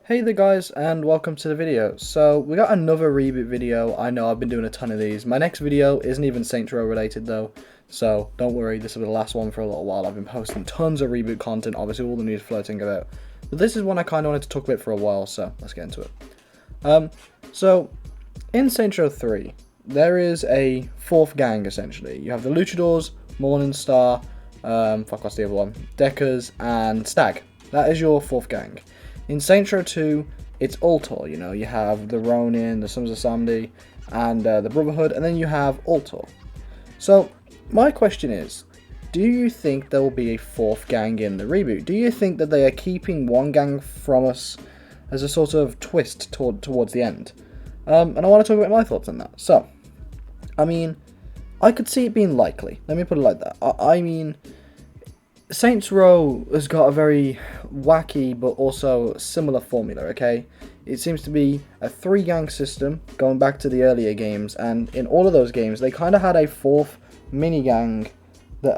Hey there guys, and welcome to the video. So we got another reboot video. I know I've been doing a ton of these. My next video isn't even Saints Row related though, so don't worry, this will be the last one for a little while. I've been posting tons of reboot content, obviously all the news floating about. But this is one I kind of wanted to talk about for a while, so let's get into it. So in Saints Row 3, there is a fourth gang essentially. You have the Luchadors, Morningstar, what's the other one? Deckers, and Stag. That is your fourth gang. In Saints Row 2, it's Ultor, you have the Ronin, the Sons of Samedi, and the Brotherhood, and then you have Ultor. So, my question is, do you think there will be a fourth gang in the reboot? Do you think that they are keeping one gang from us as a sort of twist towards the end? And I want to talk about my thoughts on that. So, I could see it being likely. Let me put it like that. Saints Row has got a very wacky but also similar formula, okay? It seems to be a 3-gang system going back to the earlier games, and in all of those games they kind of had a fourth mini-gang that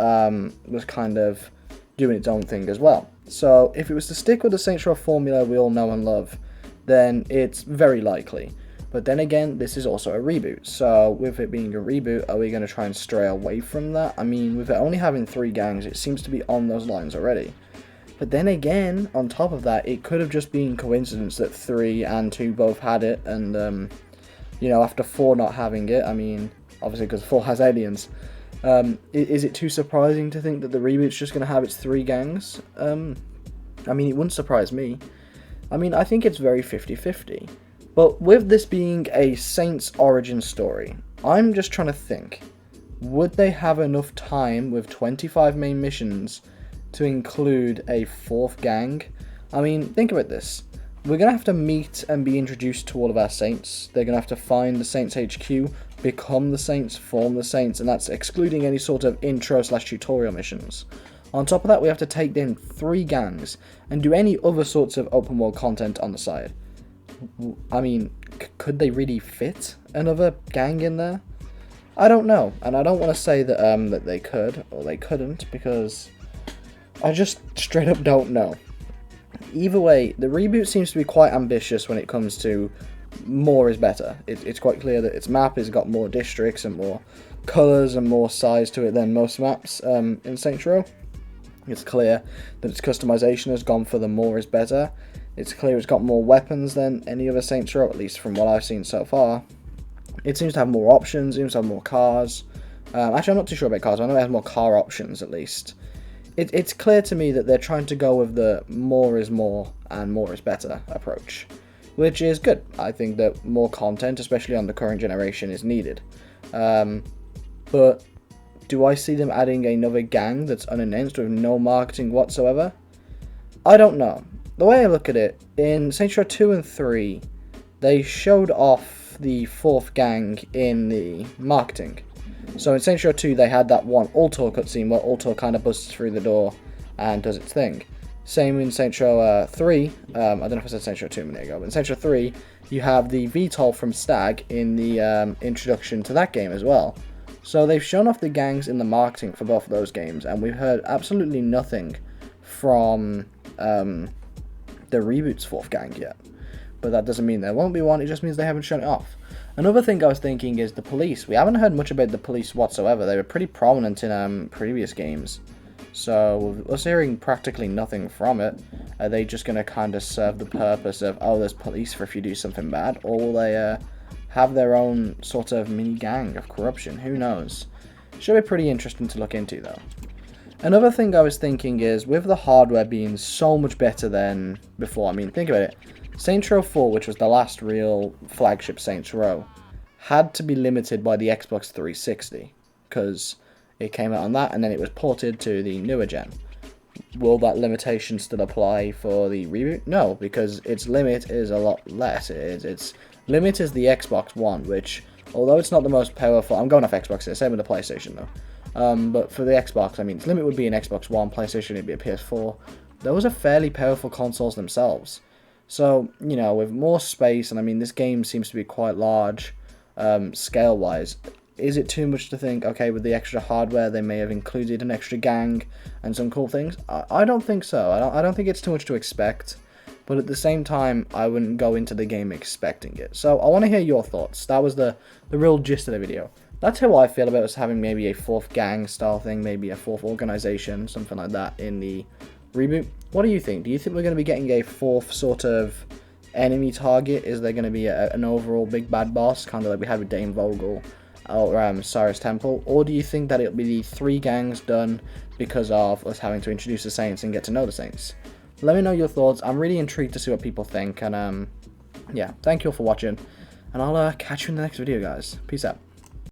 was kind of doing its own thing as well. So if it was to stick with the Saints Row formula we all know and love, then it's very likely. But then again, this is also a reboot, so with it being a reboot, are we going to try and stray away from that? I mean, with it only having 3 gangs, it seems to be on those lines already. But then again, on top of that, it could have just been coincidence that 3 and 2 both had it, and, after 4 not having it, obviously because 4 has aliens, is it too surprising to think that the reboot's just going to have its 3 gangs? It wouldn't surprise me. I think it's very 50-50. But with this being a Saints origin story, I'm just trying to think, would they have enough time with 25 main missions to include a 4th gang? Think about this. We're going to have to meet and be introduced to all of our Saints. They're going to have to find the Saints HQ, become the Saints, form the Saints, and that's excluding any sort of intro/tutorial missions. On top of that, we have to take in 3 gangs and do any other sorts of open world content on the side. Could they really fit another gang in there? I don't know, and I don't want to say that that they could or they couldn't, because I just straight up don't know. Either way, the reboot seems to be quite ambitious when it comes to more is better. It's quite clear that its map has got more districts and more colours and more size to it than most maps in Saints Row. It's clear that its customization has gone for the more is better. It's clear it's got more weapons than any other Saints Row, at least from what I've seen so far. It seems to have more options, it seems to have more cars. Actually, I'm not too sure about cars, I know it has more car options at least. It's clear to me that they're trying to go with the more is more and more is better approach, which is good. I think that more content, especially on the current generation, is needed. But do I see them adding another gang that's unannounced with no marketing whatsoever? I don't know. The way I look at it, in Saints Row 2 and 3, they showed off the 4th gang in the marketing. So in Saints Row 2, they had that one Ultor cutscene where Ultor kind of busts through the door and does its thing. Same in Saints Row 3, I don't know if I said Saints Row 2 a minute ago, but in Saints Row 3, you have the VTOL from Stag in the introduction to that game as well. So they've shown off the gangs in the marketing for both of those games, and we've heard absolutely nothing from the reboot's 4th gang yet. But that doesn't mean there won't be one, it just means they haven't shown it off. Another thing I was thinking is the police. We haven't heard much about the police whatsoever. They were pretty prominent in previous games. So with us hearing practically nothing from it, are they just going to kind of serve the purpose of, oh, there's police for if you do something bad? Or will they have their own sort of mini gang of corruption? Who knows? Should be pretty interesting to look into though. Another thing I was thinking is, with the hardware being so much better than before, think about it, Saints Row 4, which was the last real flagship Saints Row, had to be limited by the Xbox 360, because it came out on that and then it was ported to the newer gen. Will that limitation still apply for the reboot? No, because its limit is a lot less. Its limit is the Xbox One, which, although it's not the most powerful, I'm going off Xbox here, same with the PlayStation though. But for the Xbox, its limit would be an Xbox One, PlayStation it'd be a PS4. Those are fairly powerful consoles themselves. So, with more space, and this game seems to be quite large, scale-wise, is it too much to think, okay, with the extra hardware, they may have included an extra gang and some cool things? I don't think so. I don't think it's too much to expect. but at the same time, I wouldn't go into the game expecting it. So I want to hear your thoughts. That was the real gist of the video. That's how I feel about us having maybe a 4th gang style thing, maybe a 4th organization, something like that in the reboot. What do you think? Do you think we're going to be getting a 4th sort of enemy target? Is there going to be an overall big bad boss, kind of like we had with Dane Vogel or Cyrus Temple? Or do you think that it'll be the 3 gangs done because of us having to introduce the Saints and get to know the Saints? Let me know your thoughts. I'm really intrigued to see what people think. And yeah, thank you all for watching. And I'll catch you in the next video, guys. Peace out.